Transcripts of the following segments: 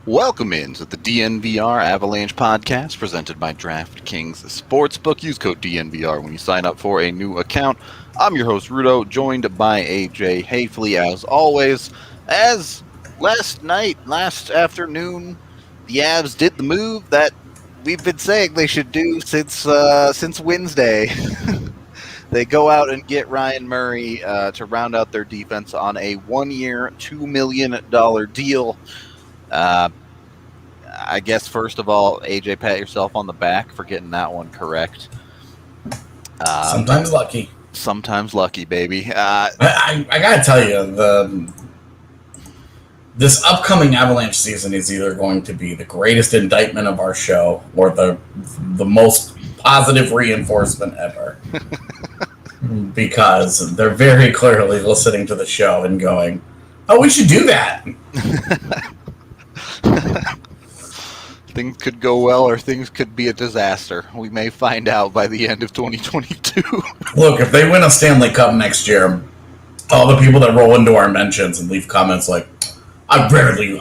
Welcome into the DNVR Avalanche podcast presented by DraftKings Sportsbook. Use code DNVR when you sign up for a new account. I'm your host, Rudo, joined by AJ Haefele, as always. As last afternoon, the Avs did the move that we've been saying they should do since Wednesday. They go out and get Ryan Murray to round out their defense on a one-year, $2 million deal. I guess, first of all, AJ, pat yourself on the back for getting that one correct. Sometimes lucky. Sometimes lucky, baby. I gotta tell you, this upcoming Avalanche season is either going to be the greatest indictment of our show or the most positive reinforcement ever. Because they're very clearly listening to the show and going, oh, we should do that. Things could go well or things could be a disaster. We may find out by the end of 2022. Look, if they win a Stanley Cup next year, all the people that roll into our mentions and leave comments like, I rarely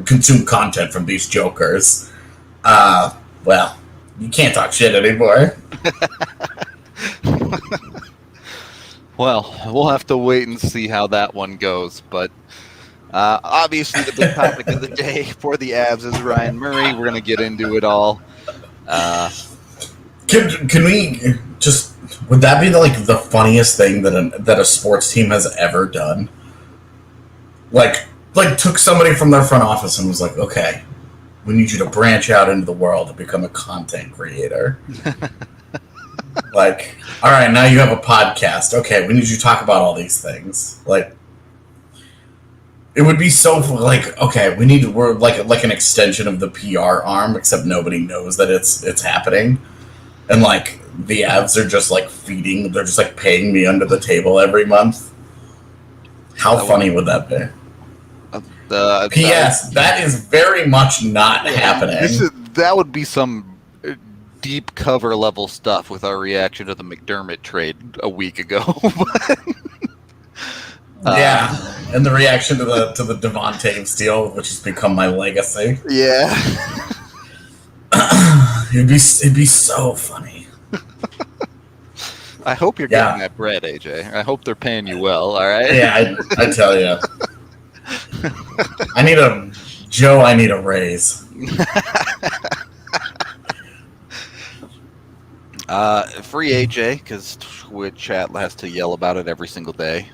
consume content from these jokers. Well, you can't talk shit anymore. Well, we'll have to wait and see how that one goes, but obviously the big topic of the day for the Avs is Ryan Murray. We're going to get into it all. Can we just, would that be the funniest thing that a sports team has ever done? Like took somebody from their front office and was like, okay, we need you to branch out into the world and become a content creator. Like, all right, now you have a podcast. Okay, we need you to talk about all these things. Like, it would be so okay, we're like an extension of the PR arm, except nobody knows that it's happening. And the Avs are just they're just paying me under the table every month. How funny would that be? P.S. That is very much not happening. That would be some deep cover level stuff with our reaction to the McDermott trade a week ago. Yeah, and the reaction to the Devontae deal, which has become my legacy. Yeah, it'd be so funny. I hope you're getting that bread, AJ. I hope they're paying you well. All right. Yeah, I tell you, I need a raise. Free AJ, because Twitch chat has to yell about it every single day.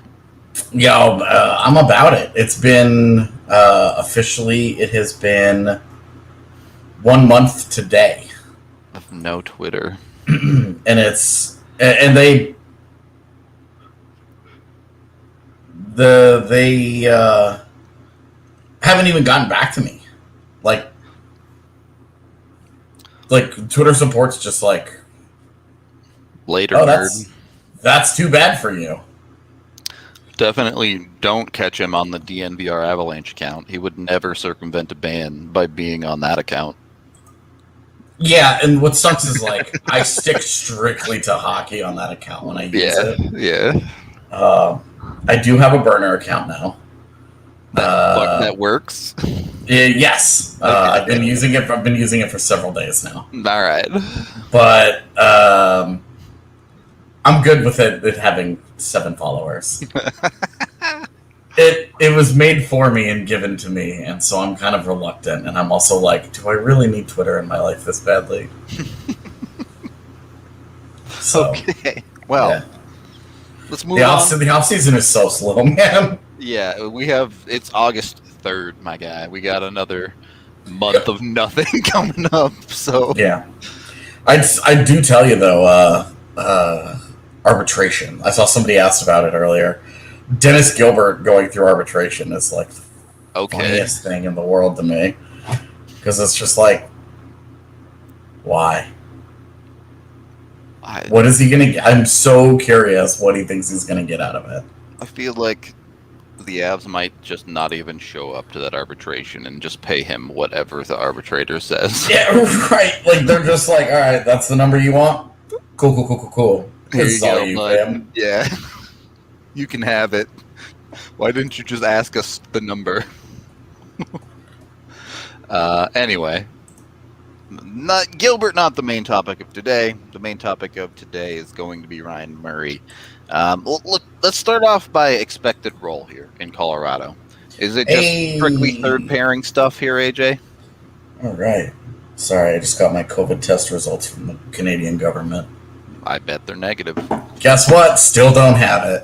Yo, I'm about it. It's been officially, it has been 1 month today. No Twitter. And they haven't even gotten back to me. Like Twitter support's just later. Oh, that's too bad for you. Definitely don't catch him on the DNVR Avalanche account. He would never circumvent a ban by being on that account. Yeah, and what sucks is I stick strictly to hockey on that account when I use it. Yeah. I do have a burner account now. That works. Yes. Okay. I've been using it for several days now. All right. But I'm good with it having 7 followers. It was made for me and given to me, and so I'm kind of reluctant. And I'm also do I really need Twitter in my life this badly? So, okay. Well, yeah. Let's move on. The off season is so slow, man. Yeah, it's August 3rd, my guy. We got another month of nothing coming up. So yeah, I do tell you though, arbitration. I saw somebody asked about it earlier. Dennis Gilbert going through arbitration is the funniest thing in the world to me, because it's just why? What is he gonna get? I'm so curious what he thinks he's gonna get out of it. I feel like the Avs might just not even show up to that arbitration and just pay him whatever the arbitrator says. Yeah, right. They're just all right, that's the number you want? Cool. Here you go, bud. Yeah. You can have it. Why didn't you just ask us the number? Anyway, not the main topic of today. The main topic of today is going to be Ryan Murray. Look, let's start off by expected role here in Colorado. Is it just strictly third pairing stuff here, AJ? All right. Sorry, I just got my COVID test results from the Canadian government. I bet they're negative. Guess what? Still don't have it.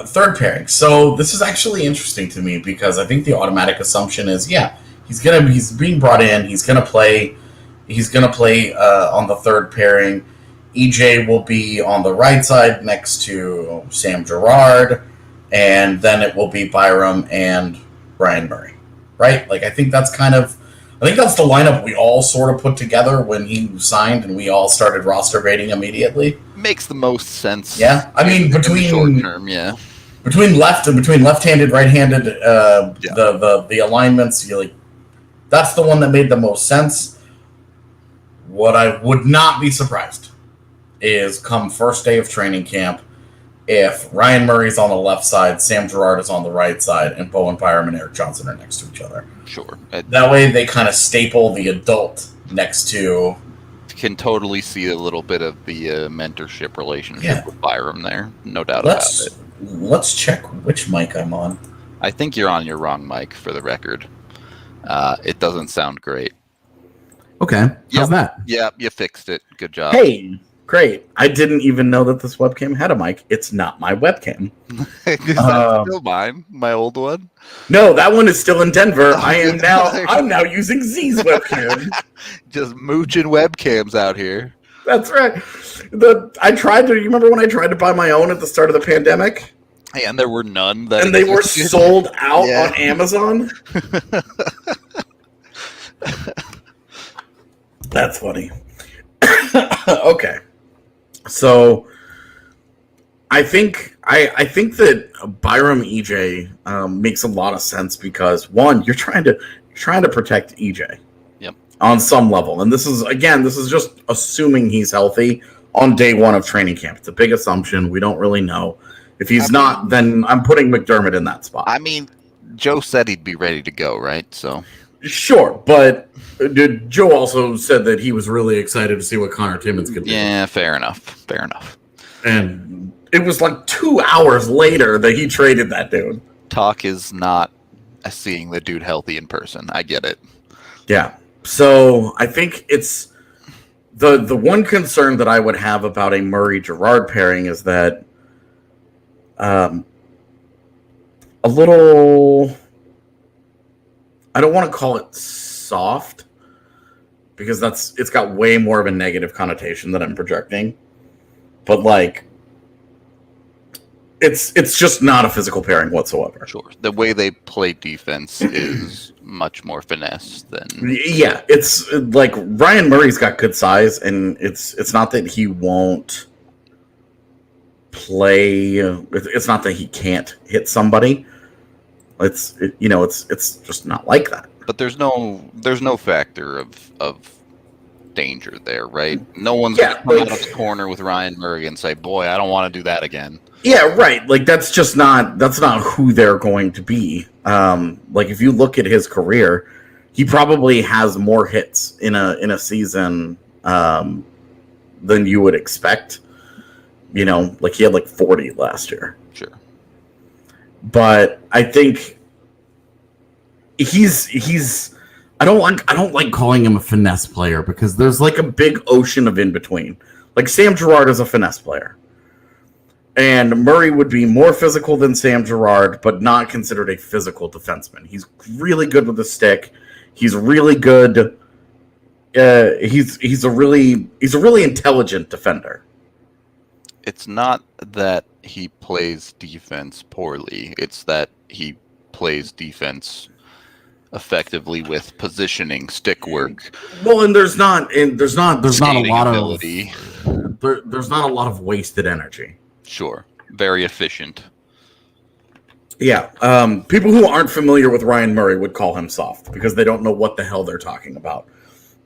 Third pairing. So this is actually interesting to me because I think the automatic assumption is, he's being brought in. He's gonna play on the third pairing. EJ will be on the right side next to Sam Girard, and then it will be Byram and Ryan Murray. Right? Like, I think that's the lineup we all sort of put together when he signed, and we all started roster rating immediately. Makes the most sense. Yeah, I mean, between short term, between left-handed, right-handed, the alignments, that's the one that made the most sense. What I would not be surprised is come first day of training camp, if Ryan Murray's on the left side, Sam Girard is on the right side, and Bowen Byram and Eric Johnson are next to each other. Sure. That way they kind of staple the adult next to... Can totally see a little bit of the mentorship relationship with Byram there. No doubt about it. Let's check which mic I'm on. I think you're on your wrong mic, for the record. It doesn't sound great. Okay. How's that? Yeah, you fixed it. Good job. Hey, great. I didn't even know that this webcam had a mic. It's not my webcam. Is that still mine? My old one? No, that one is still in Denver. I'm now using Z's webcam. Just mooching webcams out here. That's right. You remember when I tried to buy my own at the start of the pandemic? And there were none and they were sold out on Amazon? That's funny. Okay. So I think that Byram EJ makes a lot of sense because, one, you're trying to protect EJ. Yep. On some level. And this is just assuming he's healthy on day one of training camp. It's a big assumption. We don't really know. If he's not, then I'm putting McDermott in that spot. I mean, Joe said he'd be ready to go, right? So sure, but Joe also said that he was really excited to see what Connor Timmins could do. Yeah, fair enough. And it was like 2 hours later that he traded that dude. Talk is not seeing the dude healthy in person. I get it. Yeah. So I think it's the one concern that I would have about a Murray-Girard pairing is that a little, I don't want to call it soft because it's got way more of a negative connotation that I'm projecting. But it's just not a physical pairing whatsoever. Sure. The way they play defense is much more finesse than... Yeah, it's like Ryan Murray's got good size, and it's not that he won't play. It's not that he can't hit somebody. It's just not like that. But there's no factor of danger there, right? No one's going to come out of the corner with Ryan Murray and say, boy, I don't want to do that again. Yeah, right. Like, that's not who they're going to be. If you look at his career, he probably has more hits in a season than you would expect. He had 40 last year. Sure. But I think he's I don't like calling him a finesse player because there's a big ocean of in between. Like Sam Girard is a finesse player. And Murray would be more physical than Sam Girard, but not considered a physical defenseman. He's really good with the stick. He's really good. He's a really intelligent defender. It's not that he plays defense poorly. It's that he plays defense effectively with positioning, stick work. Well, and there's not a lot ability. There's not a lot of wasted energy. Sure. Very efficient. Yeah. People who aren't familiar with Ryan Murray would call him soft because they don't know what the hell they're talking about.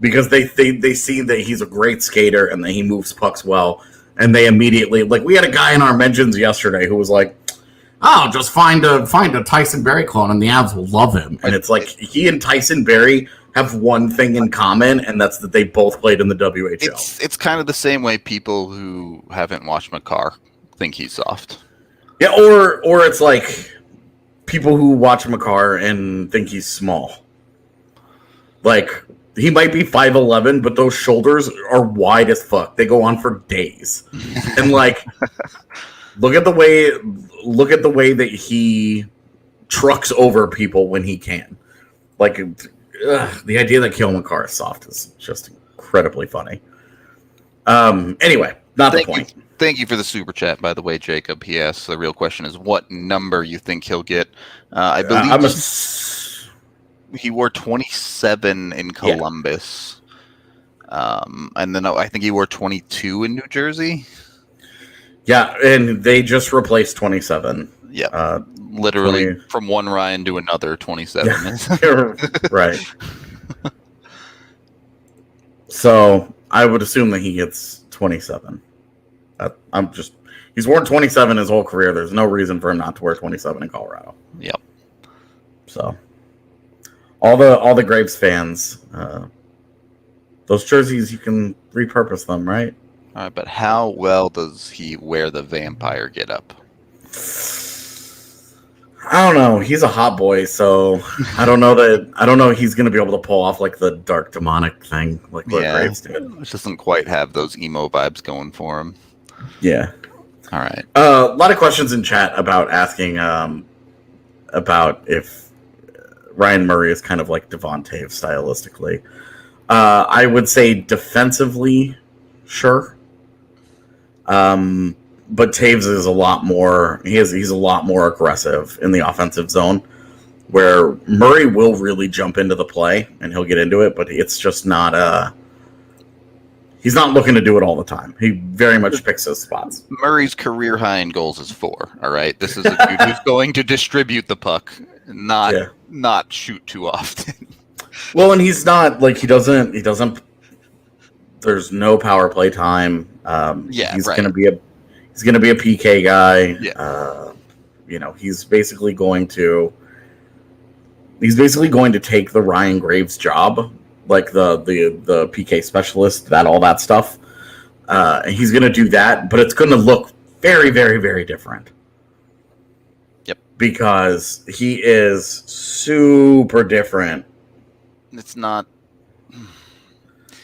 Because they see that he's a great skater and that he moves pucks well. And they immediately, we had a guy in our mentions yesterday who was like, oh, just find a Tyson Berry clone and the Avs will love him. And it's like he and Tyson Berry have one thing in common, and that's that they both played in the WHL. It's kind of the same way people who haven't watched Makar think he's soft. Yeah, or it's like people who watch Makar and think he's small. Like, he might be 5'11", but those shoulders are wide as fuck. They go on for days. And like, look at the way that he trucks over people when he can. Like, the idea that Cale Makar is soft is just incredibly funny. Anyway, not the point. Thank you for the super chat, by the way, Jacob. He asks, the real question is what number you think he'll get. I believe he wore 27 in Columbus. Yeah. And then I think he wore 22 in New Jersey. Yeah, and they just replaced 27. Yeah, literally 20. From one Ryan to another, 27. Yeah. Right. So I would assume that he gets 27. He's worn 27 his whole career. There's no reason for him not to wear 27 in Colorado. Yep. So all the Graves fans, those jerseys, you can repurpose them, right? All right, but how well does he wear the vampire get up? I don't know. He's a hot boy, so I don't know he's going to be able to pull off like the dark demonic thing like what Graves did. It doesn't quite have those emo vibes going for him. Yeah. All right. A lot of questions in chat about asking about if Ryan Murray is kind of like Devon Toews stylistically. I would say defensively, sure. But Toews is a lot more. He's a lot more aggressive in the offensive zone, where Murray will really jump into the play and he'll get into it, but it's just not. He's not looking to do it all the time. He very much picks his spots. Murray's career high in goals is 4. All right, this is a dude who's going to distribute the puck, not shoot too often. Well, and he's not like he doesn't. There's no power play time. He's going to be a PK guy. Yeah. He's basically going to take the Ryan Graves job, like the PK specialist, all that stuff. He's going to do that, but it's going to look very, very, very different. Yep. Because he is super different. It's not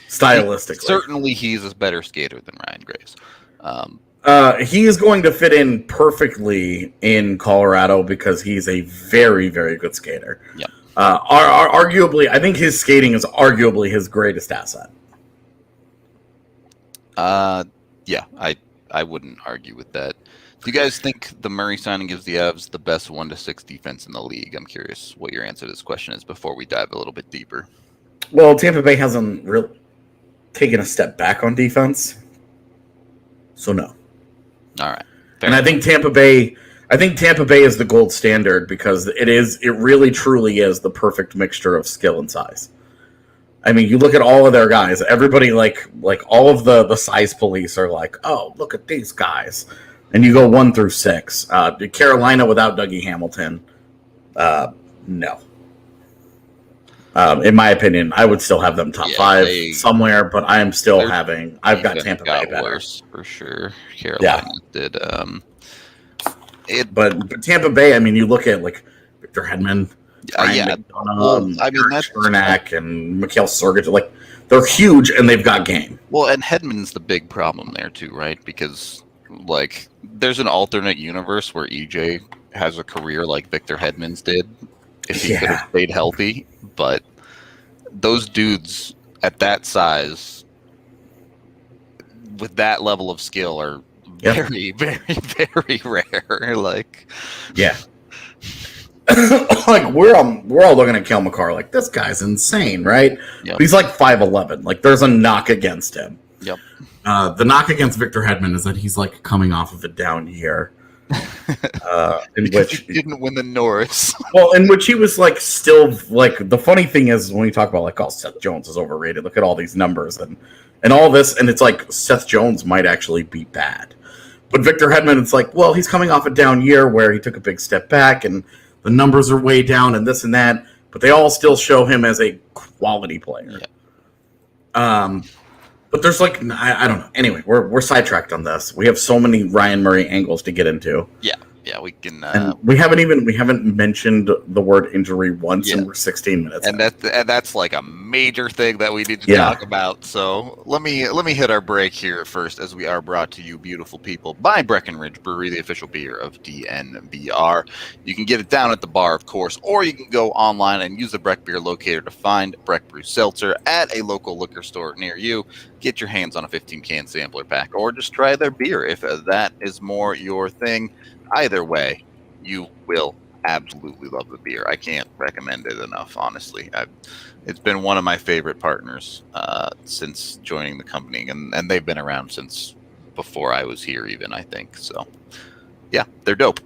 stylistically. Certainly, he's a better skater than Ryan Graves. He is going to fit in perfectly in Colorado because he's a very, very good skater. Yep. Arguably, I think his skating is arguably his greatest asset. Yeah, I wouldn't argue with that. Do you guys think the Murray signing gives the Avs the best 1-6 defense in the league? I'm curious what your answer to this question is before we dive a little bit deeper. Well, Tampa Bay hasn't really taken a step back on defense, so no. All right. And I think Tampa Bay is the gold standard because it really truly is the perfect mixture of skill and size. I mean, you look at all of their guys, everybody like all of the size police are like, oh, look at these guys. And you go 1 through 6. Carolina without Dougie Hamilton, no. In my opinion, I would still have them top 5 somewhere, but I am still I've got Tampa Bay better. Worse, for sure. Carolina did. But Tampa Bay, I mean, you look at like Victor Hedman, that's Chernak and Mikhail Sergachev, like they're huge and they've got game. Well, and Hedman's the big problem there too, right? Because like there's an alternate universe where EJ has a career like Victor Hedman's did if he could have stayed healthy, but those dudes at that size with that level of skill are very, very, very rare. Like, yeah. Like we're all looking at Cale Makar like this guy's insane, right? Yep. He's like 5'11". Like there's a knock against him. Yep. The knock against Victor Hedman is that he's like coming off of a down year. In which he didn't win the Norris. Well, in which he was like still like the funny thing is when you talk about like, oh, Seth Jones is overrated. Look at all these numbers and all this, and it's like Seth Jones might actually be bad. But Victor Hedman, it's like, well, he's coming off a down year where he took a big step back and the numbers are way down and this and that, but they all still show him as a quality player. Yeah. But there's like, I don't know. Anyway, we're sidetracked on this. We have so many Ryan Murray angles to get into. Yeah, we can. And we haven't mentioned the word injury once, and we're 16 minutes. And that's like a major thing that we need to talk about. So let me hit our break here first, as we are brought to you, beautiful people, by Breckenridge Brewery, the official beer of DNVR. You can get it down at the bar, of course, or you can go online and use the Breck Beer Locator to find Breck Brew Seltzer at a local liquor store near you. Get your hands on a 15-can sampler pack, or just try their beer if that is more your thing. Either way, you will absolutely love the beer. I can't recommend it enough, honestly. It's been one of my favorite partners since joining the company, and they've been around since before I was here even, I think. So, yeah, they're dope.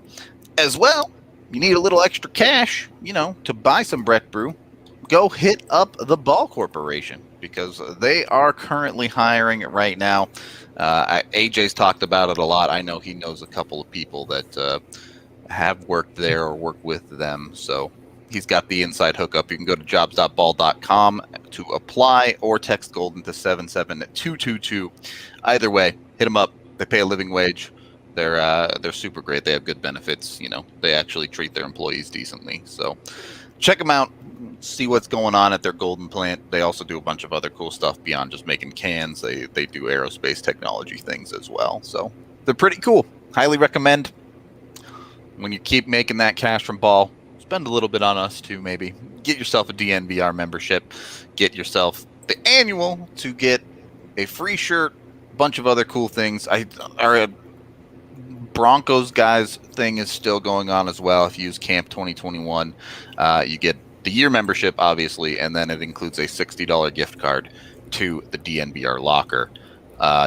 As well, you need a little extra cash, to buy some Breck Brew. Go hit up the Ball Corporation, because they are currently hiring right now. AJ's talked about it a lot. I know he knows a couple of people that have worked there or work with them. So he's got the inside hookup. You can go to jobs.ball.com to apply, or text Golden to 77222. Either way, hit them up. They pay a living wage. They're super great. They have good benefits. They actually treat their employees decently. So check them out. See what's going on at their Golden plant. They also do a bunch of other cool stuff beyond just making cans. They do aerospace technology things as well. So they're pretty cool. Highly recommend. When you keep making that cash from Ball, spend a little bit on us too, maybe. Get yourself a DNVR membership. Get yourself the annual to get a free shirt, a bunch of other cool things. Our Broncos guys thing is still going on as well. If you use Camp 2021, you get the year membership, obviously, and then it includes a $60 gift card to the DNVR Locker.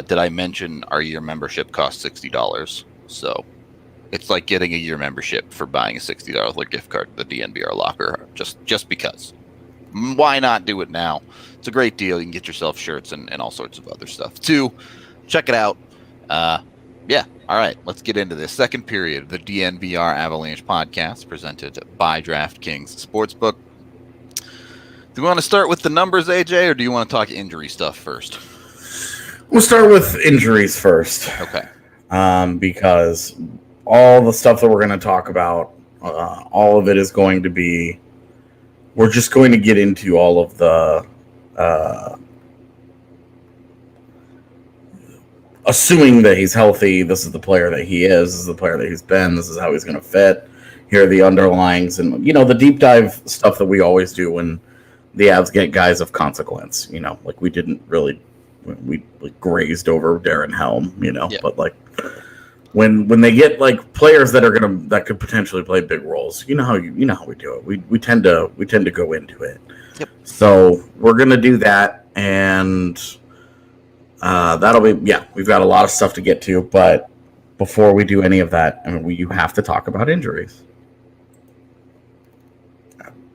Did I mention our year membership costs $60? So it's like getting a year membership for buying a $60 gift card to the DNVR Locker, just because. Why not do it now? It's a great deal. You can get yourself shirts and all sorts of other stuff, too. Check it out. All right, let's get into this. Second period of the DNVR Avalanche podcast, presented by DraftKings Sportsbook. Do you want to start with the numbers, AJ, or do you want to talk injury stuff first? We'll start with injuries first. Okay. Because all the stuff that we're going to talk about, all of it is going to be, we're just going to get into all of the assuming that he's healthy, this is the player that he is, this is the player that he's been, this is how he's going to fit. Here are the underlyings and, the deep dive stuff that we always do when the Avs get guys of consequence. Like we didn't really, we grazed over Darren Helm, but like when they get like players that could potentially play big roles, how we do it. We tend to go into it. Yep. So we're going to do that, and that'll be, we've got a lot of stuff to get to, but before we do any of that, you have to talk about injuries.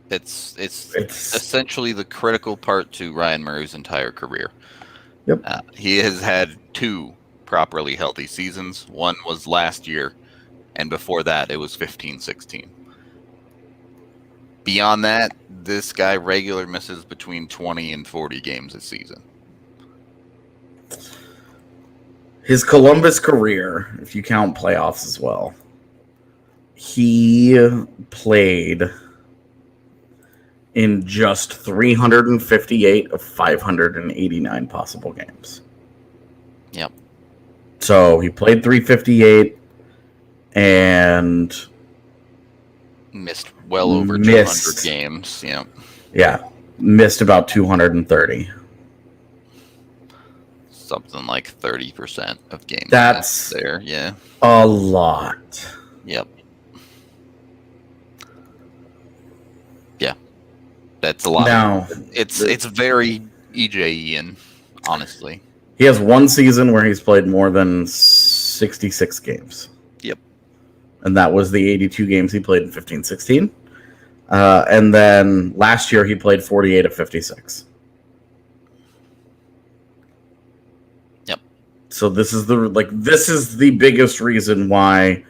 It's essentially the critical part to Ryan Murray's entire career. Yep. He has had 2 properly healthy seasons. One was last year, and before that, it was 15-16. Beyond that, this guy regularly misses between 20 and 40 games a season. His Columbus career, if you count playoffs as well, he played in just 358 of 589 possible games. Yep. So he played 358 and missed well over 200 games. Yeah. Yeah. Missed about 230. Something like 30% of games. That's there. Yeah. A lot. Yep. Yeah. That's a lot. Now, it's very EJ-ian, honestly. He has one season where he's played more than 66 games. Yep. And that was the 82 games he played in 15-16. And then last year he played 48 of 56. Yep. So this is the biggest reason why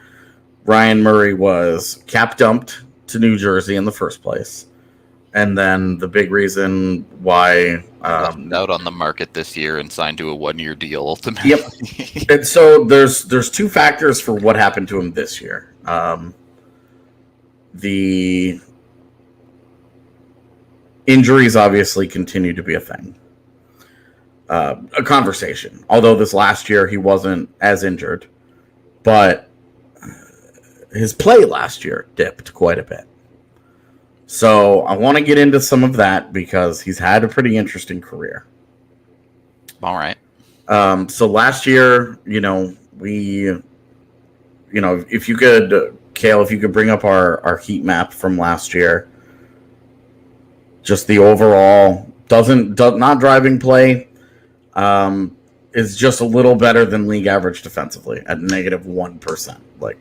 Ryan Murray was cap dumped to New Jersey in the first place. And then the big reason why out on the market this year and signed to a 1-year deal ultimately. Yep. And so there's two factors for what happened to him this year. The injuries obviously continue to be a thing. A conversation. Although this last year he wasn't as injured, but his play last year dipped quite a bit. So I want to get into some of that because he's had a pretty interesting career. All right. So last year, if you could, Kale, if you could bring up our heat map from last year, just the overall not driving play. Is just a little better than league average defensively at -1%. Like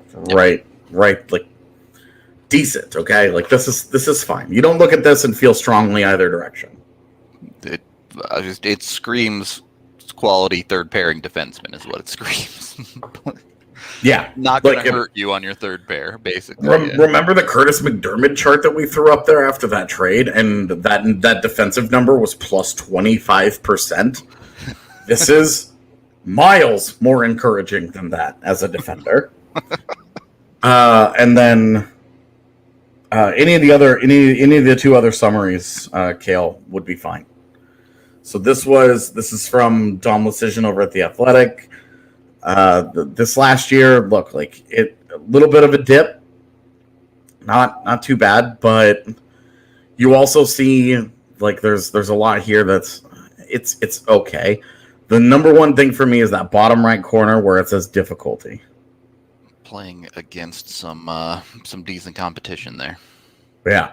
decent. Okay, like this is fine. You don't look at this and feel strongly either direction. It screams quality third pairing defenseman is what it screams. Yeah, not going to hurt you on your third pair, basically. Remember the Curtis McDermott chart that we threw up there after that trade, and that defensive number was plus 25%. This is miles more encouraging than that as a defender. And then any of the two other summaries, Kale, would be fine. So this is from Dom Lecision over at The Athletic. This last year, look, like a little bit of a dip, not too bad, but you also see like there's a lot here that's it's okay. The number one thing for me is that bottom right corner where it says difficulty. Playing against some decent competition there. Yeah,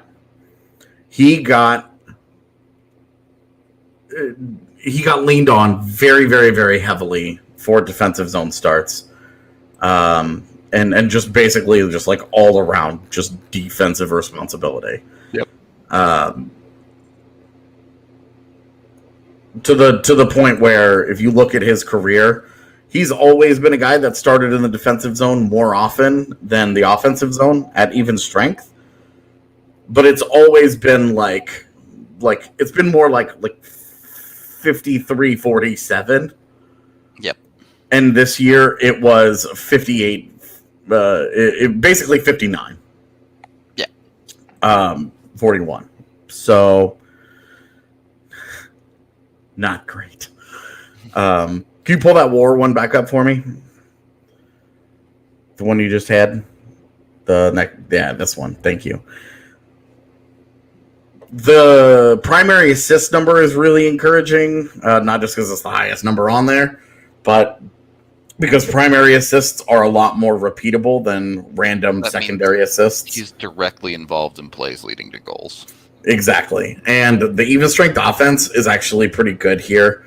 he got leaned on very, very, very heavily for defensive zone starts, and just basically just like all around just defensive responsibility. Yep. To the point where if you look at his career, he's always been a guy that started in the defensive zone more often than the offensive zone at even strength. But it's always been like it's been more like 53-47. Yep. And this year it was 58, basically 59. Yeah. 41. So not great. Can you pull that war one back up for me? The one you just had? This one. Thank you. The primary assist number is really encouraging, not just because it's the highest number on there, but because primary assists are a lot more repeatable than random secondary assists. He's directly involved in plays leading to goals. Exactly. And the even strength offense is actually pretty good here.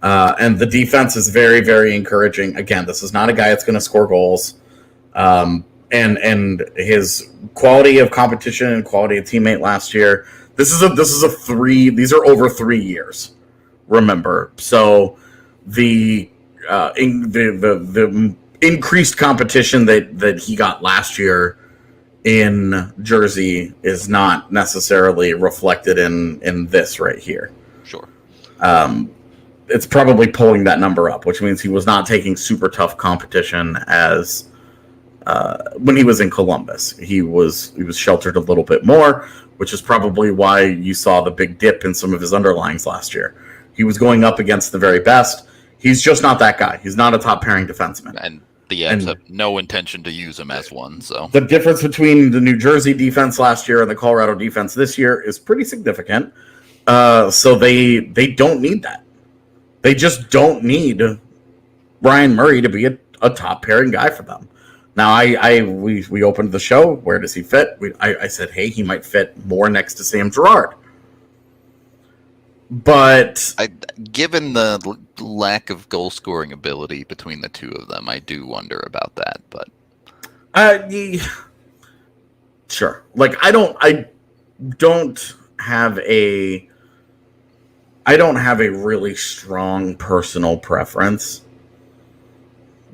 And the defense is very, very encouraging. Again, this is not a guy that's going to score goals. And his quality of competition and quality of teammate last year. This is a 3. These are over 3 years. Remember, so the increased competition that he got last year in Jersey is not necessarily reflected in this right here. Sure. It's probably pulling that number up, which means he was not taking super tough competition as when he was in Columbus. He was sheltered a little bit more, which is probably why you saw the big dip in some of his underlines last year. He was going up against the very best. He's just not that guy. He's not a top pairing defenseman. And the Avs have no intention to use him as one. So the difference between the New Jersey defense last year and the Colorado defense this year is pretty significant. So they don't need that. They just don't need Ryan Murray to be a top pairing guy for them. Now, we opened the show. Where does he fit? I said, hey, he might fit more next to Sam Girard. But given the lack of goal scoring ability between the two of them, I do wonder about that. But sure, like I don't have a really strong personal preference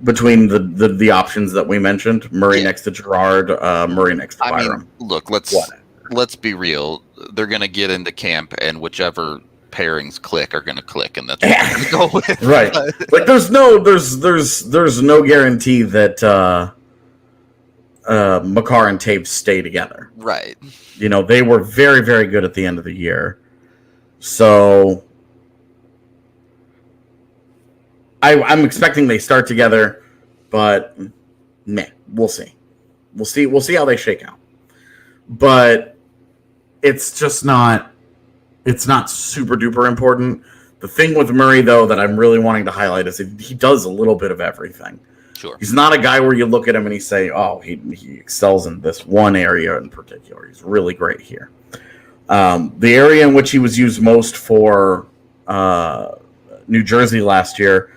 between the options that we mentioned. Murray next to Girard, Murray next to Byram. Look, let's be real. They're going to get into camp, and whichever pairings click are going to click, and that's what we're going to go with. Right. Like there's no guarantee that Makar and Taves stay together. Right. You know, they were very, very good at the end of the year. So I'm expecting they start together, but we'll see. We'll see how they shake out. But it's just not super duper important. The thing with Murray, though, that I'm really wanting to highlight is he does a little bit of everything. Sure. He's not a guy where you look at him and you say, oh, he excels in this one area in particular. He's really great here. The area in which he was used most for New Jersey last year,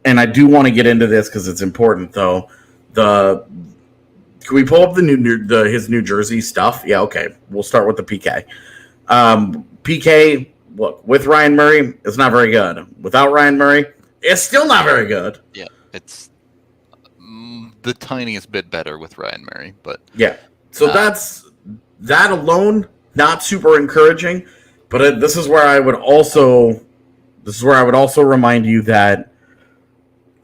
and I do want to get into this because it's important, though. Can we pull up his New Jersey stuff? Yeah, okay. We'll start with the PK. PK, look, with Ryan Murray, it's not very good. Without Ryan Murray, it's still not very good. Yeah, it's the tiniest bit better with Ryan Murray, but yeah. So that alone, not super encouraging. But this is where I would also remind you that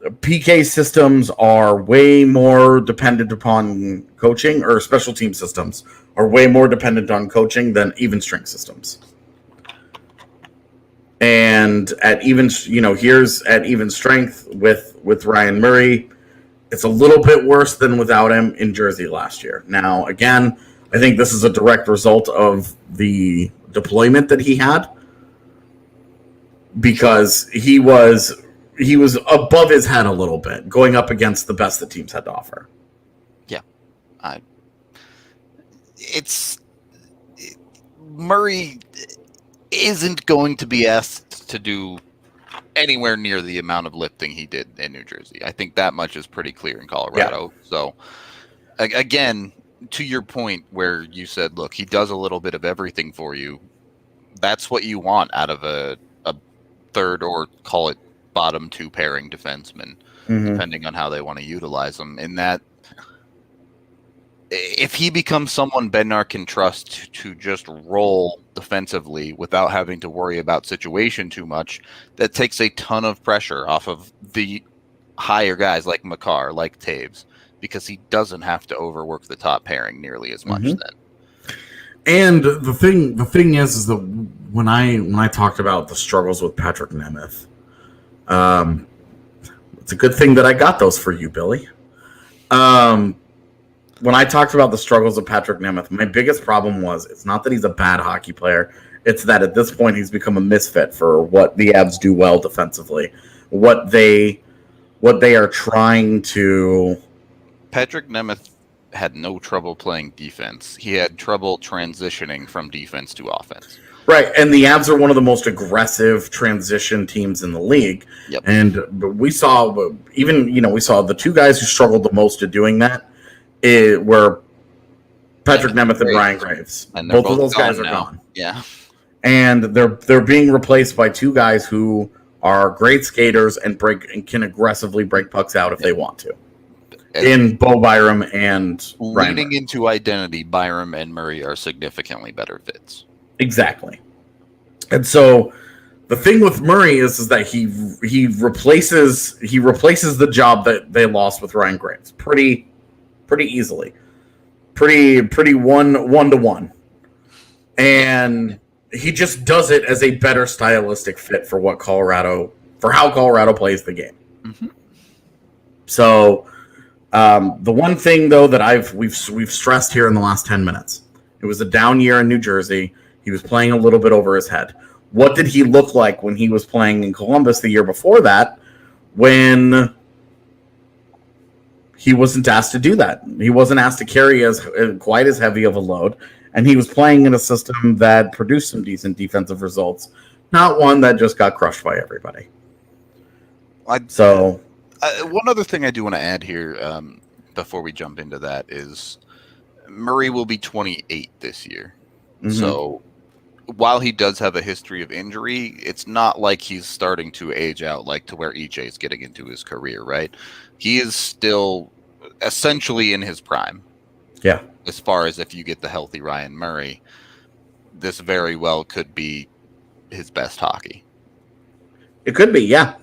PK systems are way more dependent upon coaching, or special team systems are way more dependent on coaching than even strength systems. And at even strength with Ryan Murray, it's a little bit worse than without him in Jersey last year. Now, again, I think this is a direct result of the deployment that he had, because he was above his head a little bit, going up against the best the teams had to offer. Yeah, Murray isn't going to be asked to do anywhere near the amount of lifting he did in New Jersey. I think that much is pretty clear in Colorado. Yeah. So, again, to your point where you said, look, he does a little bit of everything for you. That's what you want out of a third, or call it bottom two pairing defenseman, depending on how they want to utilize them. In that, if he becomes someone Bednar can trust to just roll defensively without having to worry about situation too much, that takes a ton of pressure off of the higher guys like Makar, like Taves, because he doesn't have to overwork the top pairing nearly as much then. And the thing is that when I talked about the struggles with Patrick Nemeth, it's a good thing that I got those for you, Billy. When I talked about the struggles of Patrick Nemeth, my biggest problem was, it's not that he's a bad hockey player. It's that at this point he's become a misfit for what the Avs do well defensively. What they are trying to... Patrick Nemeth had no trouble playing defense. He had trouble transitioning from defense to offense. Right, and the Avs are one of the most aggressive transition teams in the league. Yep. And we saw the two guys who struggled the most at doing that were Patrick Nemeth and Brian Graves. And both of those guys are gone. Yeah. And they're being replaced by two guys who are great skaters and can aggressively break pucks out if they want to. In Bo Byram and Ryan Leading into identity, Byram and Murray are significantly better fits. Exactly. And so the thing with Murray is that he replaces the job that they lost with Ryan Graves pretty easily. Pretty one to one. And he just does it as a better stylistic fit for how Colorado plays the game. Mm-hmm. So the one thing though that we've stressed here in the last 10 minutes, it was a down year in New Jersey. He was playing a little bit over his head. What did he look like when he was playing in Columbus the year before that, when he wasn't asked to do that? He wasn't asked to carry quite as heavy of a load, and he was playing in a system that produced some decent defensive results, not one that just got crushed by everybody. One other thing I do want to add here before we jump into that is Murray will be 28 this year. Mm-hmm. So while he does have a history of injury, it's not like he's starting to age out, like to where EJ is getting into his career, right? He is still essentially in his prime. Yeah. As far as if you get the healthy Ryan Murray, this very well could be his best hockey. It could be, yeah.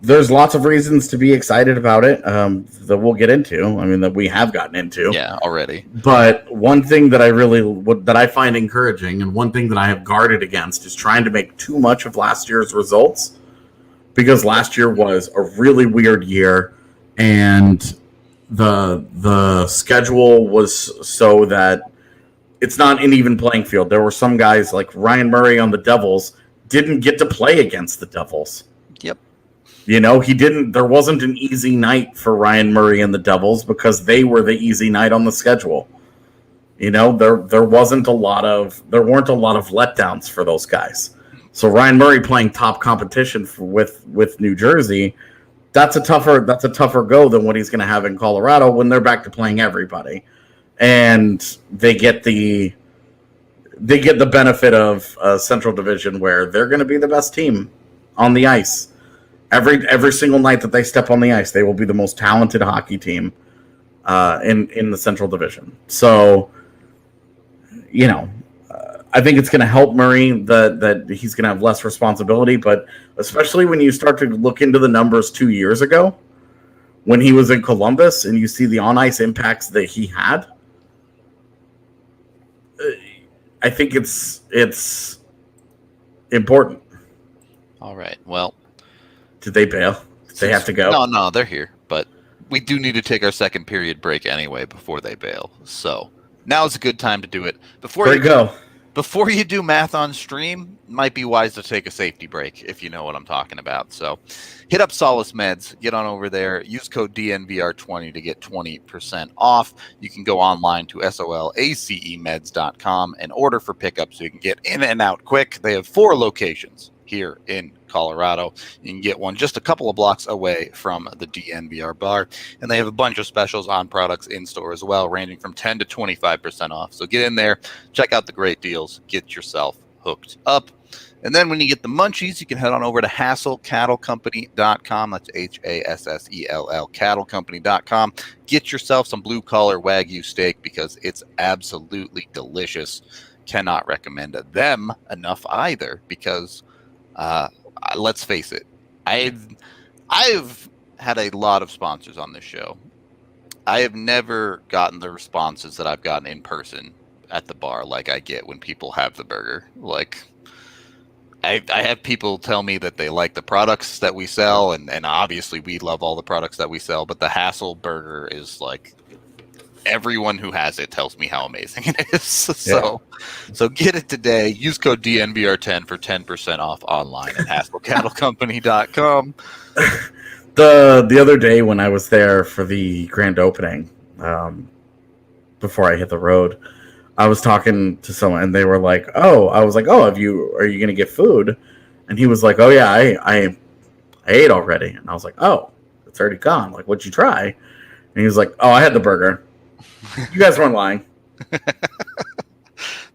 There's lots of reasons to be excited about it that we'll get into. I mean, that we have gotten into. Yeah, already. But one thing that I find encouraging, and one thing that I have guarded against, is trying to make too much of last year's results, because last year was a really weird year, and the schedule was so that it's not an even playing field. There were some guys like Ryan Murray on the Devils didn't get to play against the Devils. Yep. You know, there wasn't an easy night for Ryan Murray and the Devils because they were the easy night on the schedule. You know, there weren't a lot of letdowns for those guys. So Ryan Murray playing top competition with New Jersey, that's a tougher go than what he's going to have in Colorado when they're back to playing everybody, and they get the benefit of Central Division where they're going to be the best team on the ice. Every single night that they step on the ice, they will be the most talented hockey team in the Central Division. So, you know, I think it's going to help Murray that he's going to have less responsibility, but especially when you start to look into the numbers 2 years ago, when he was in Columbus, and you see the on-ice impacts that he had, I think it's important. All right. Well, did they bail? Did they have to go? No, they're here. But we do need to take our second period break anyway before they bail. So now is a good time to do it. Before you do math on stream, it might be wise to take a safety break, if you know what I'm talking about. So hit up Solace Meds, get on over there, use code DNVR20 to get 20% off. You can go online to solacemeds.com and order for pickup so you can get in and out quick. They have 4 locations here in Colorado. You can get one just a couple of blocks away from the DNVR bar, and they have a bunch of specials on products in store as well, ranging from 10 to 25% off. So get in there, check out the great deals, get yourself hooked up. And then when you get the munchies, you can head on over to HassellCattleCompany.com. That's HASSELL cattlecompany.com. Get yourself some blue collar Wagyu steak because it's absolutely delicious. Cannot recommend them enough either because let's face it, I've had a lot of sponsors on this show. I have never gotten the responses that I've gotten in person at the bar like I get when people have the burger. Like, I have people tell me that they like the products that we sell, and obviously we love all the products that we sell, but the Hassel burger is like, everyone who has it tells me how amazing it is. So get it today. Use code DNVR10 for 10% off online at HassellCattleCompany.com. The other day when I was there for the grand opening, before I hit the road, I was talking to someone and they were like, are you going to get food? And he was like, oh yeah, I ate already. And I was like, oh, it's already gone. Like, what'd you try? And he was like, oh, I had the burger. You guys weren't lying.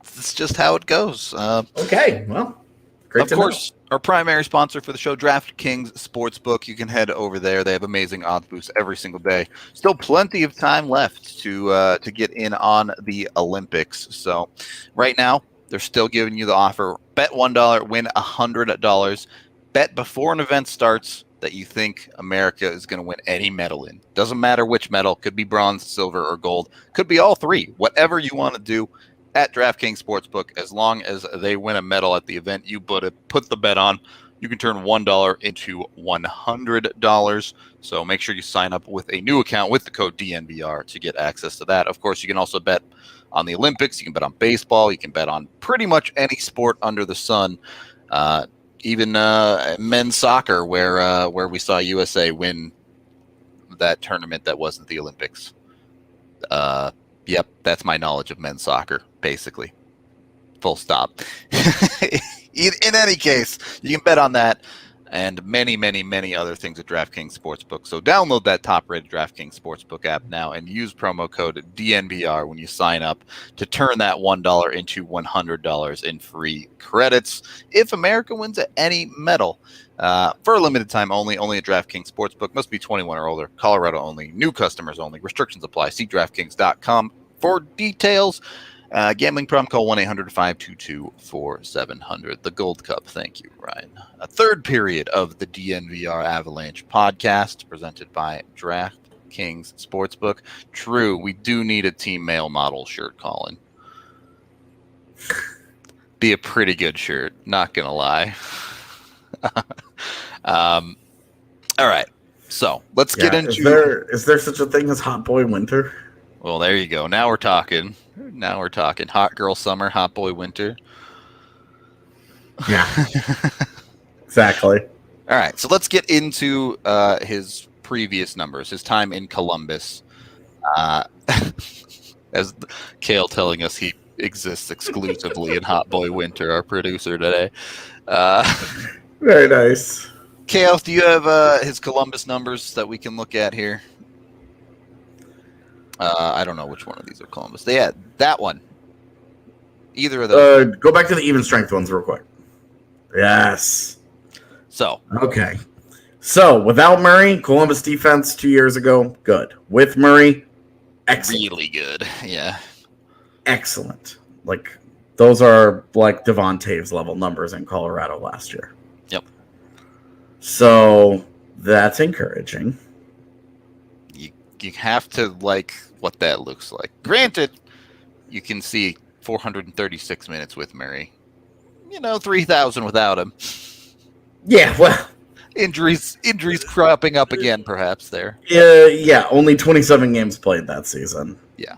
It's just how it goes. Okay, well, great to know. Of course, our primary sponsor for the show, DraftKings Sportsbook. You can head over there. They have amazing odds boosts every single day. Still plenty of time left to get in on the Olympics. So right now, they're still giving you the offer. Bet $1, win $100. Bet before an event starts that you think America is going to win any medal in. Doesn't matter which medal. Could be bronze, silver, or gold. Could be all 3. Whatever you want to do at DraftKings Sportsbook, as long as they win a medal at the event you put the bet on, you can turn $1 into $100. So make sure you sign up with a new account with the code DNVR to get access to that. Of course, you can also bet on the Olympics. You can bet on baseball. You can bet on pretty much any sport under the sun. Even men's soccer, where we saw USA win that tournament that wasn't the Olympics. Yep, that's my knowledge of men's soccer, basically. Full stop. In any case, you can bet on that. and many, many, many other things at DraftKings Sportsbook. So download that top-rated DraftKings Sportsbook app now and use promo code DNVR when you sign up to turn that $1 into $100 in free credits if America wins at any medal. For a limited time only at DraftKings Sportsbook. Must be 21 or older. Colorado only. New customers only. Restrictions apply. See DraftKings.com for details. Gambling problem, call 1-800-522-4700. The Gold Cup. Thank you, Ryan. A third period of the DNVR Avalanche podcast presented by DraftKings Sportsbook. True, we do need a team male model shirt, Colin. Be a pretty good shirt, not gonna lie. All right, so let's get into. Is there such a thing as hot boy winter? Well, there you go. Now we're talking. Hot girl summer, hot boy winter. Yeah, exactly. All right, so let's get into his previous numbers, his time in Columbus. As Kale telling us he exists exclusively in hot boy winter, our producer today. Very nice. Kale, do you have his Columbus numbers that we can look at here? I don't know which one of these are Columbus. Yeah, that one. Either of those. Go back to the even strength ones real quick. Yes. So. Okay. So, without Murray, Columbus defense 2 years ago, good. With Murray, excellent. Really good. Yeah. Excellent. Like, those are like Devon Taves level numbers in Colorado last year. Yep. So, that's encouraging. You have to like what that looks like. Granted, you can see 436 minutes with Murray. 3,000 without him. Yeah, well, injuries cropping up again, perhaps there. Yeah, only 27 games played that season. Yeah.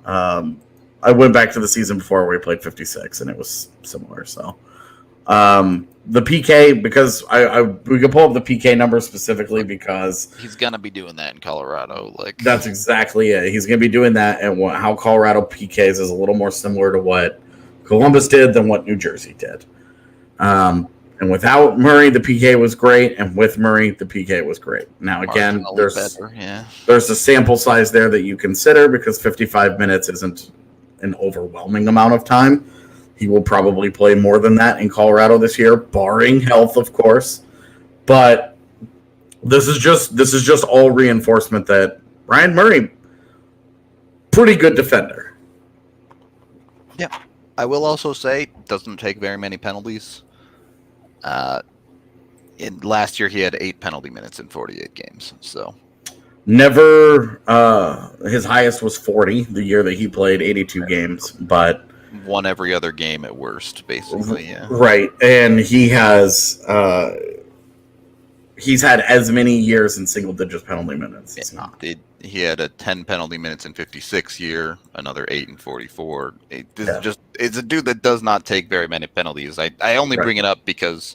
I went back to the season before where he played 56, and it was similar. So, the PK, because we can pull up the PK number specifically because he's gonna be doing that in Colorado. Like that's exactly it. He's gonna be doing that, and how Colorado PKs is a little more similar to what Columbus did than what New Jersey did. And without Murray, the PK was great, and with Murray, the PK was great. Now, again, there's a sample size there that you consider because 55 minutes isn't an overwhelming amount of time. He will probably play more than that in Colorado this year, barring health, of course. But this is just all reinforcement that Ryan Murray, pretty good defender. Yeah, I will also say doesn't take very many penalties. In last year, he had 8 penalty minutes in 48 games. So never his highest was 40 the year that he played 82 games, but one every other game at worst, basically. Yeah. Right, and he's had as many years in single digit penalty minutes. It's not. He had a 10 penalty minutes in 56 year, another 8 in 44. It's a dude that does not take very many penalties. I only bring it up because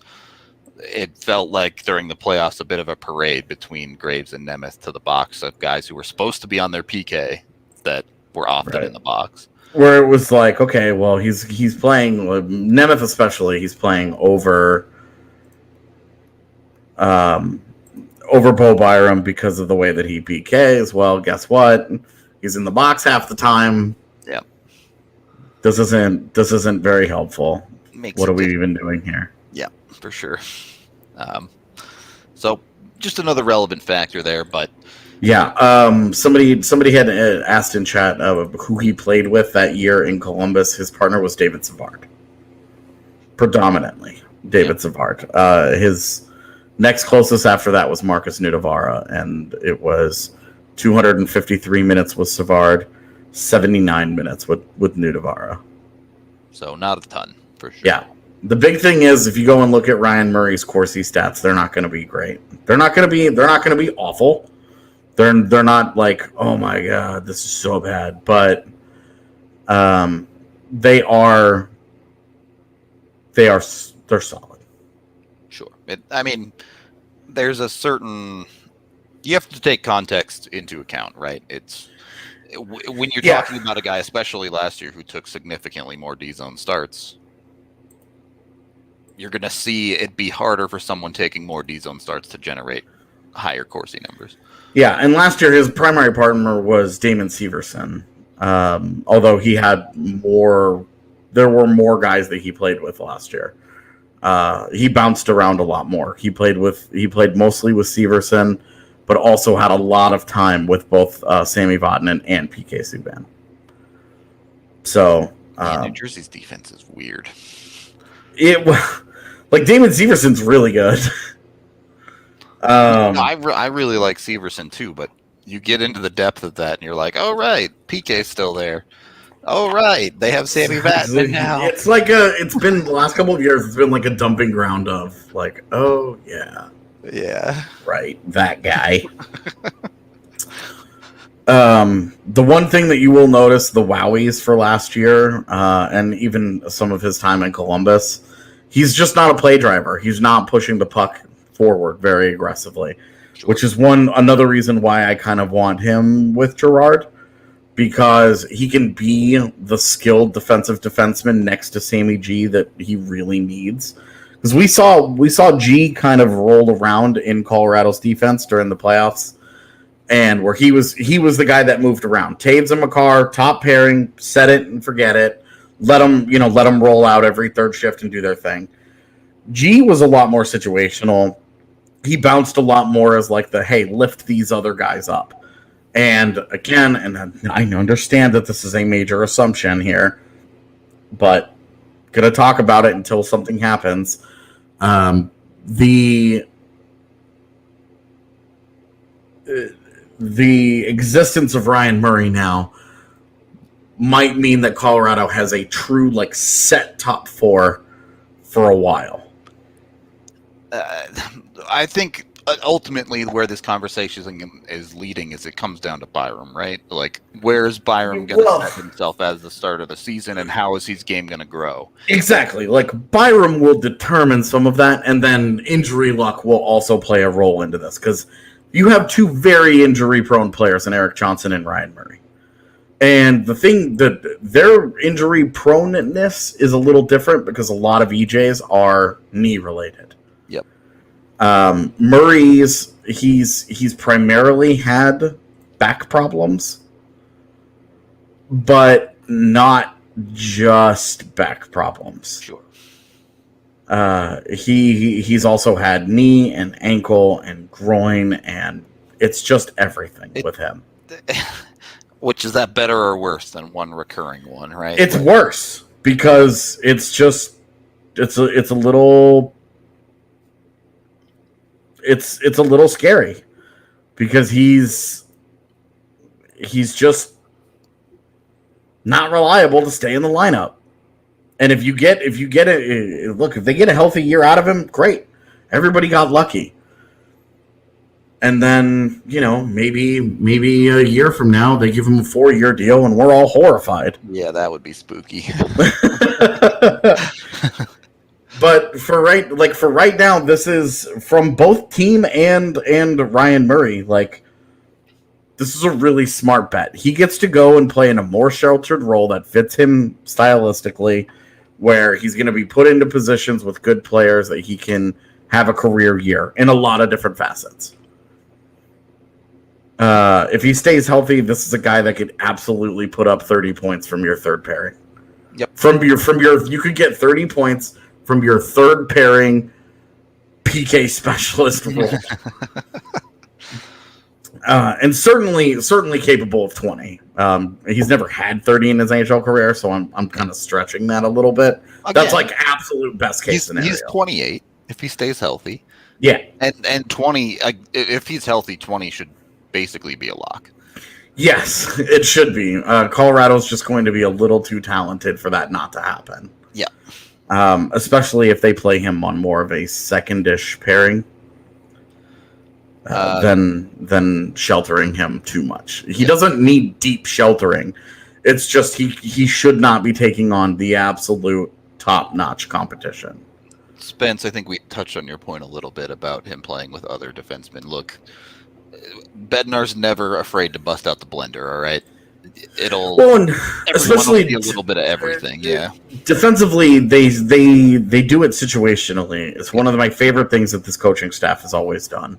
it felt like during the playoffs a bit of a parade between Graves and Nemeth to the box of guys who were supposed to be on their PK that were often in the box. Where it was like, okay, well, he's playing, Nemeth especially, he's playing over Bo Byram because of the way that he PKs. Well, guess what? He's in the box half the time. Yeah. This isn't very helpful. What are we even doing here? Yeah, for sure. So just another relevant factor there, but yeah. Somebody had asked in chat who he played with that year in Columbus. His partner was David Savard. Predominantly David Savard. His next closest after that was Marcus Nudavara, and it was 253 minutes with Savard, 79 minutes with Nudavara. So not a ton, for sure. Yeah. The big thing is if you go and look at Ryan Murray's Corsi stats, they're not going to be great. They're not going to be awful. They're not like, oh my god, this is so bad, but they're solid. Sure. There's a certain, you have to take context into account, right? It's when you're talking about a guy, especially last year, who took significantly more D-zone starts. you're going to see it be harder for someone taking more D-zone starts to generate higher Corsi numbers. Yeah, and last year his primary partner was Damon Severson. Although he had there were more guys that he played with last year. He bounced around a lot more. He played mostly with Severson, but also had a lot of time with both Sami Vatanen and PK Subban. So New Jersey's defense is weird. Like Damon Severson's really good. I really like Severson too, but you get into the depth of that and you're like, oh right, PK's still there. Oh right, they have Sami Vatanen now. It's like it's been the last couple of years. It's been like a dumping ground of like, oh yeah, right, that guy. The one thing that you will notice, the Wowies for last year, and even some of his time in Columbus, he's just not a play driver. He's not pushing the puck forward very aggressively, which is another reason why I kind of want him with Girard, because he can be the skilled defensive defenseman next to Sammy G that he really needs. Because we saw G kind of roll around in Colorado's defense during the playoffs, and where he was the guy that moved around. Taves and Makar, top pairing, set it and forget it. Let them roll out every third shift and do their thing. G was a lot more situational. He bounced a lot more as like hey, lift these other guys up. And again, and I understand that this is a major assumption here, but gonna talk about it until something happens. The existence of Ryan Murray now might mean that Colorado has a true set top four for a while. I think ultimately where this conversation is leading is it comes down to Byram, right? Like, where is Byram going to set himself as the start of the season, and how is his game going to grow? Exactly. Like, Byram will determine some of that, and then injury luck will also play a role into this, because you have two very injury-prone players in Eric Johnson and Ryan Murray. And the thing that their injury proneness is a little different because a lot of EJs are knee-related. Murray's he's primarily had back problems, but not just back problems. Sure. He's also had knee and ankle and groin, and it's just everything with him. Which is that better or worse than one recurring one, right? It's worse because it's a little. It's a little scary because he's just not reliable to stay in the lineup. And if they get a healthy year out of him, great. Everybody got lucky. And then, maybe a year from now they give him a 4-year deal and we're all horrified. Yeah, that would be spooky. But for right now, this is from both team and Ryan Murray. This is a really smart bet. He gets to go and play in a more sheltered role that fits him stylistically, where he's going to be put into positions with good players that he can have a career year in a lot of different facets. If he stays healthy, this is a guy that could absolutely put up 30 points from your third pairing. Yep. You could get 30 points from your third pairing PK specialist role. And certainly capable of 20. He's never had 30 in his NHL career, so I'm kind of stretching that a little bit. Again, that's absolute best case scenario. He's 28 if he stays healthy. Yeah. And 20, if he's healthy, 20 should basically be a lock. Yes, it should be. Colorado's just going to be a little too talented for that not to happen. Yeah. Especially if they play him on more of a second-ish pairing than sheltering him too much. He doesn't need deep sheltering. It's just he should not be taking on the absolute top-notch competition. Spence, I think we touched on your point a little bit about him playing with other defensemen. Look, Bednar's never afraid to bust out the blender, all right? It'll Well, and everyone especially will see a little bit of everything. Yeah, defensively, they do it situationally. It's one of my favorite things that this coaching staff has always done,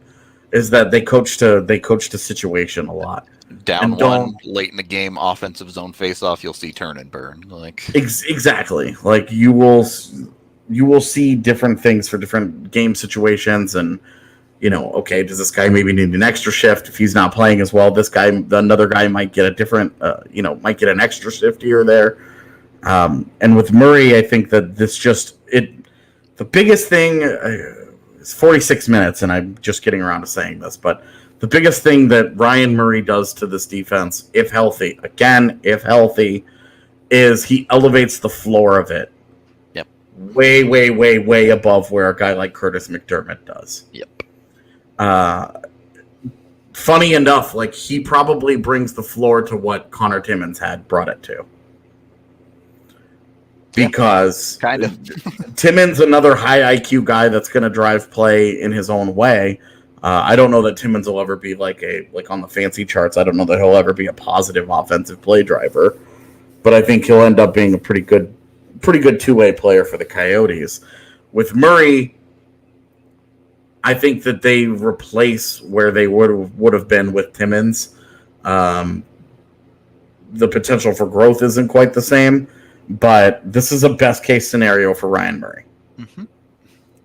is that they coach to situation a lot. down And one late in the game, offensive zone face-off, you'll see turn and burn. Like exactly, like you will see different things for different game situations, and okay, does this guy maybe need an extra shift if he's not playing as well? Another guy might get a different, might get an extra shift here or there. And with Murray, I think that the biggest thing is 46 minutes, and I'm just getting around to saying this, but the biggest thing that Ryan Murray does to this defense, if healthy, is he elevates the floor of it. Yep. Way, way, way, way above where a guy like Curtis McDermott does. Yep. Funny enough, like he probably brings the floor to what Connor Timmins had brought it to. Because kind of Timmins, another high IQ guy that's going to drive play in his own way. I don't know that Timmins will ever be like on the fancy charts. I don't know that he'll ever be a positive offensive play driver, but I think he'll end up being a pretty good two-way player for the Coyotes. With Murray, I think that they replace where they would have been with Timmins. The potential for growth isn't quite the same, but this is a best-case scenario for Ryan Murray. Mm-hmm.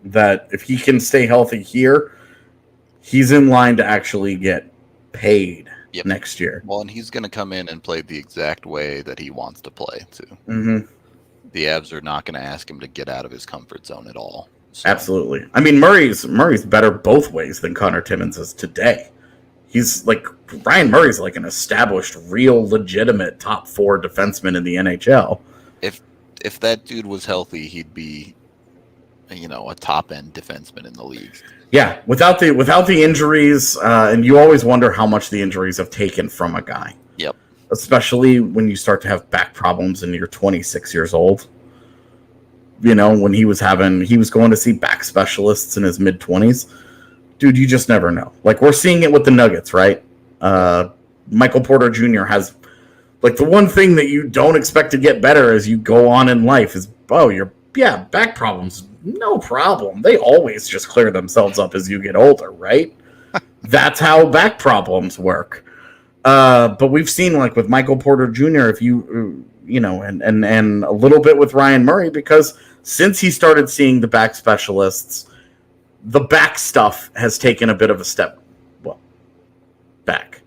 That if he can stay healthy here, he's in line to actually get paid next year. Well, and he's going to come in and play the exact way that he wants to play, too. Mm-hmm. The Avs are not going to ask him to get out of his comfort zone at all. So. Absolutely. I mean, Murray's better both ways than Connor Timmins is today. He's like Ryan Murray's like an established, real, legitimate top 4 defenseman in the NHL. If that dude was healthy, he'd be, a top end defenseman in the league. Yeah, without the injuries, and you always wonder how much the injuries have taken from a guy. Yep. Especially when you start to have back problems and you're 26 years old. When he was going to see back specialists in his mid-20s. Dude, you just never know. Like, we're seeing it with the Nuggets, right? Michael Porter Jr. has, like, the one thing that you don't expect to get better as you go on in life is, back problems. No problem. They always just clear themselves up as you get older, right? That's how back problems work. But we've seen, like, with Michael Porter Jr., if you, and a little bit with Ryan Murray, because since he started seeing the back specialists, the back stuff has taken a bit of a step back.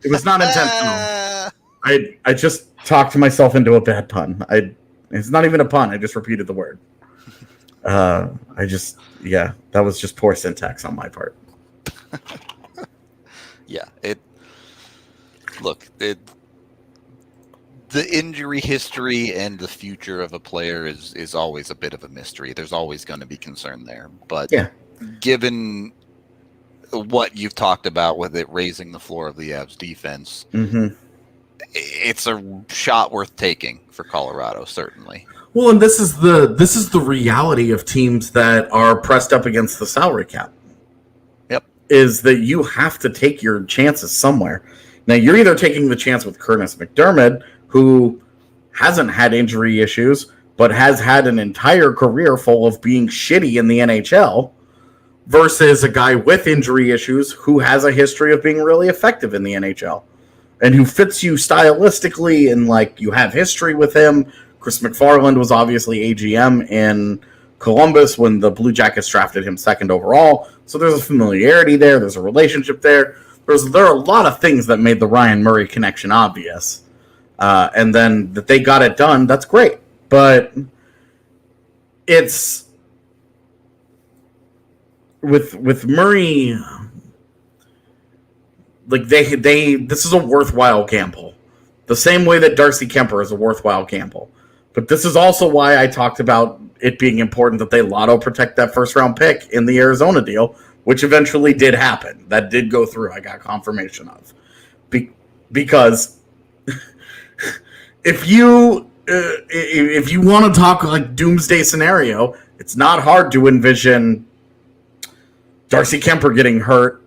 It was not intentional. I just talked myself into a bad pun. It's not even a pun. I just repeated the word. That was just poor syntax on my part. Yeah, the injury history and the future of a player is always a bit of a mystery. There's always going to be concern there. But given what you've talked about with it raising the floor of the Avs defense, it's a shot worth taking for Colorado, certainly. Well, and this is the reality of teams that are pressed up against the salary cap. Yep. Is that you have to take your chances somewhere. Now, you're either taking the chance with Curtis McDermott, who hasn't had injury issues, but has had an entire career full of being shitty in the NHL, versus a guy with injury issues who has a history of being really effective in the NHL and who fits you stylistically, and like you have history with him. Chris McFarland was obviously AGM in Columbus when the Blue Jackets drafted him 2nd overall. So there's a familiarity there. There's a relationship there. There are a lot of things that made the Ryan Murray connection obvious. And then that they got it done, that's great. But it's with Murray, like this is a worthwhile gamble. The same way that Darcy Kemper is a worthwhile gamble. But this is also why I talked about it being important that they lotto protect that first-round pick in the Arizona deal, which eventually did happen. That did go through. I got confirmation of. Because if you want to talk like Doomsday scenario, it's not hard to envision Darcy Kemper getting hurt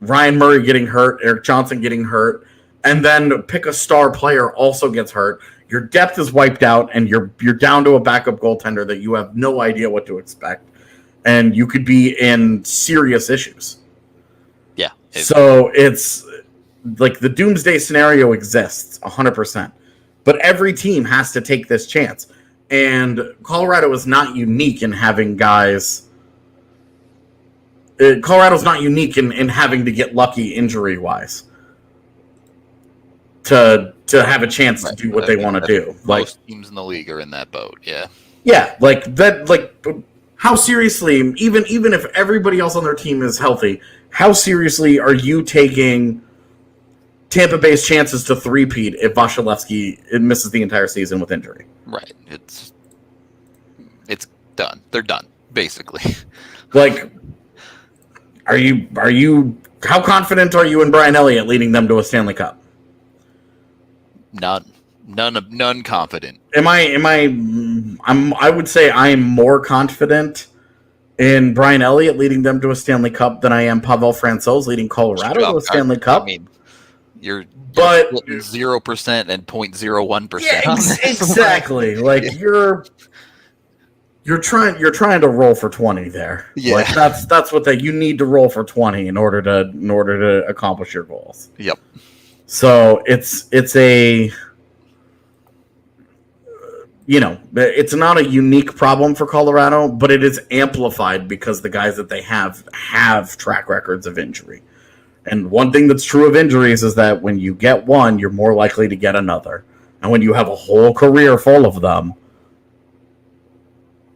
Ryan Murray getting hurt, Eric Johnson getting hurt, and then pick a star player also gets hurt. Your depth is wiped out, and you're down to a backup goaltender that you have no idea what to expect, and you could be in serious issues. Yeah. So it's like the doomsday scenario exists 100%, but every team has to take this chance. And Colorado is not unique in having guys. Colorado's not unique in having to get lucky injury wise to have a chance to do what they want to do. Most teams in the league are in that boat. Yeah. Yeah, like that. Like, how seriously? Even if everybody else on their team is healthy, how seriously are you taking Tampa Bay's chances to three-peat if Vasilevsky misses the entire season with injury? Right. It's done. They're done, basically. Like, are you? How confident are you in Brian Elliott leading them to a Stanley Cup? None confident. I would say I am more confident in Brian Elliott leading them to a Stanley Cup than I am Pavel Francouz leading Colorado to a Stanley Cup. I mean, you're 0% and 0.01%. Yeah, exactly. Like you're trying to roll for 20 there. Yeah. Like that's what you need to roll for 20 in order to accomplish your goals. Yep. So it's a it's not a unique problem for Colorado, but it is amplified because the guys that they have track records of injury. And one thing that's true of injuries is that when you get one, you're more likely to get another. And when you have a whole career full of them,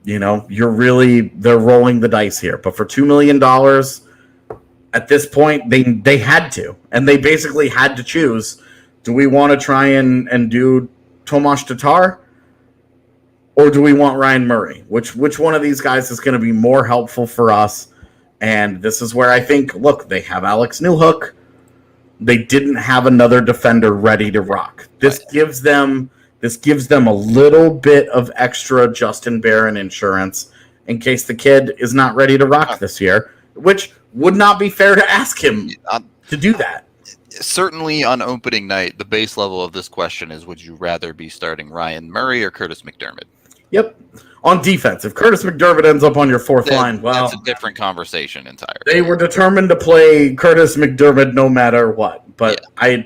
they're rolling the dice here. But for $2 million, at this point, they had to. And they basically had to choose, do we want to try and do Tomas Tatar? Or do we want Ryan Murray? Which one of these guys is going to be more helpful for us? And this is where I think, look, they have Alex Newhook. They didn't have another defender ready to rock. This gives them a little bit of extra Justin Barron insurance in case the kid is not ready to rock this year, which would not be fair to ask him to do that. Certainly on opening night, the base level of this question is, would you rather be starting Ryan Murray or Curtis McDermott? Yep. On defense, if Curtis McDermott ends up on your fourth line, well, that's a different conversation entirely. They were determined to play Curtis McDermott no matter what. But yeah.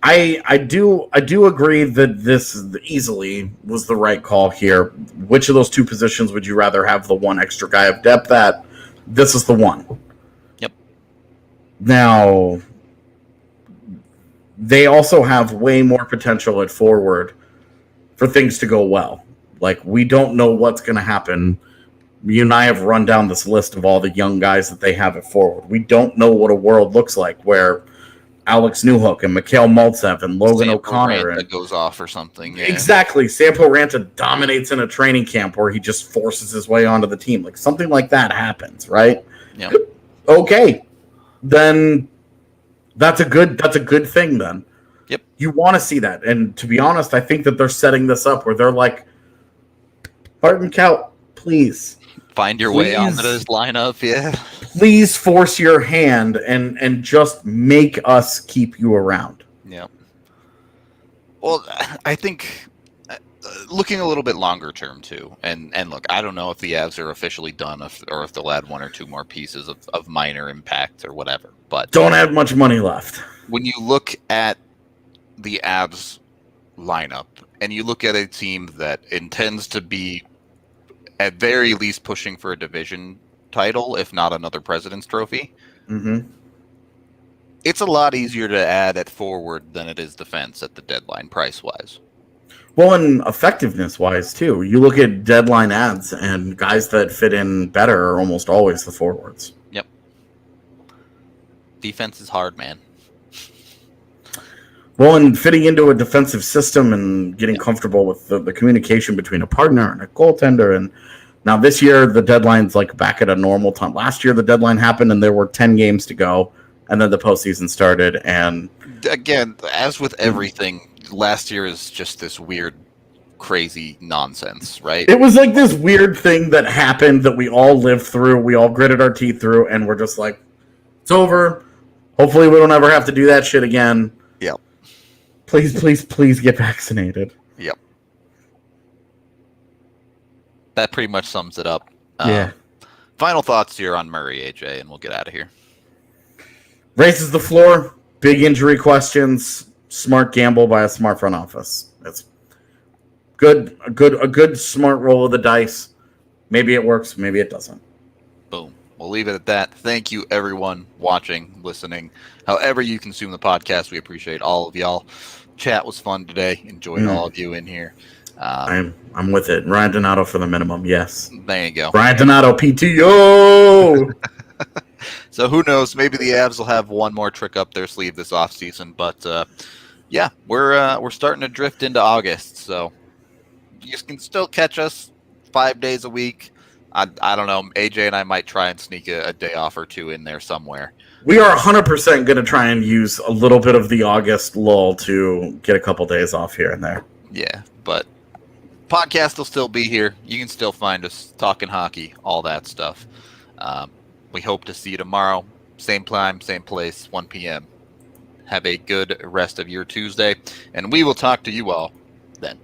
I do agree that this easily was the right call here. Which of those two positions would you rather have the one extra guy of depth at? This is the one. Yep. Now, they also have way more potential at forward for things to go well. Like, we don't know what's going to happen. You and I have run down this list of all the young guys that they have at forward. We don't know what a world looks like where Alex Newhook and Mikhail Maltsev and Logan O'Connor that goes off or something. Yeah. Exactly. Sampo Ranta dominates in a training camp where he just forces his way onto the team. Like, something like that happens, right? Yeah. Okay. Then that's a good thing then. Yep. You want to see that. And to be honest, I think that they're setting this up where they're like, Barton Kaut, please. Find your way onto this lineup, yeah. Please force your hand and just make us keep you around. Yeah. Well, I think looking a little bit longer term too, and look, I don't know if the Avs are officially done or if they'll add one or two more pieces of minor impact or whatever. But don't have much money left. When you look at the Avs lineup and you look at a team that intends to be at very least pushing for a division title, if not another President's Trophy, it's a lot easier to add at forward than it is defense at the deadline price-wise. Well, and effectiveness-wise, too. You look at deadline ads, and guys that fit in better are almost always the forwards. Yep. Defense is hard, man. Well, and fitting into a defensive system and getting comfortable with the communication between a partner and a goaltender. And now this year, the deadline's like back at a normal time. Last year, the deadline happened and there were 10 games to go. And then the postseason started. And again, as with everything, last year is just this weird, crazy nonsense, right? It was like this weird thing that happened that we all lived through. We all gritted our teeth through. And we're just like, it's over. Hopefully we don't ever have to do that shit again. Yep. Please get vaccinated. Yep. That pretty much sums it up. Yeah. Final thoughts here on Murray, AJ, and we'll get out of here. Races the floor. Big injury questions. Smart gamble by a smart front office. It's good. A good smart roll of the dice. Maybe it works. Maybe it doesn't. Boom. We'll leave it at that. Thank you, everyone, watching, listening. However you consume the podcast, we appreciate all of y'all. Chat was fun today. Enjoyed all of you in here. I'm with it. Ryan Donato for the minimum. Yes. There you go. Ryan Donato, PTO. So who knows? Maybe the Avs will have one more trick up their sleeve this offseason. But yeah, we're starting to drift into August, so you can still catch us 5 days a week. I don't know. AJ and I might try and sneak a day off or two in there somewhere. We are 100% going to try and use a little bit of the August lull to get a couple days off here and there. Yeah, but podcast will still be here. You can still find us talking hockey, all that stuff. We hope to see you tomorrow. Same time, same place, 1 p.m. Have a good rest of your Tuesday, and we will talk to you all then.